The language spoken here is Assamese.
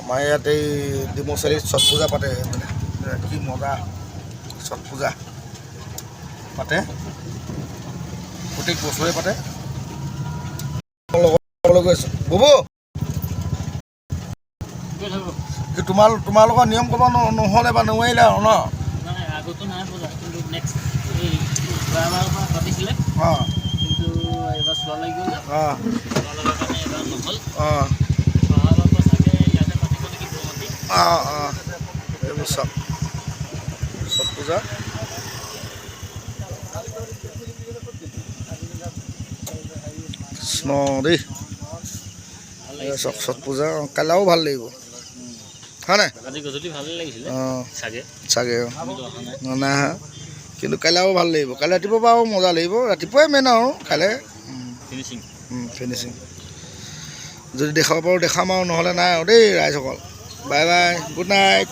আমাৰ ইয়াত এই ডিমৌচালিত ছট পূজা পাতে মানে কি মজা ছট পূজা পাতে প্ৰত্যেক বছৰে পাতে গৈ আছোঁ বুবু তোমালোকৰ নিয়ম ক'ব নহ'লে বা নোৱাৰিলে আৰু ন আগতো নাই বজা কিন্তু নেক্সট এই পাতিছিলে কিন্তু এইবাৰ চোৱা লাগি গ'ল চোৱা লগাৰ কাৰণে এইবাৰ নহ'ল চাগে ইয়াতে পাতিব নেকি গুৱাহাটী এইবোৰ চব ছট পূজা কৃষ্ণ দেই চক ছট পূজা কাইলৈও ভাল লাগিব হয় নাই আজি গধূলি ভালেই লাগিছিলে চাগে নাই কিন্তু কাইলৈও ভাল লাগিব কাইলৈ ৰাতিপুৱা বাৰু মজা লাগিব ৰাতিপুৱাই মেইন আৰু কাইলৈ ফিনিচিং যদি দেখাব পাৰোঁ দেখাম আৰু নহ'লে নাই আৰু দেই ৰাইজসকল বাই বাই গুড নাইট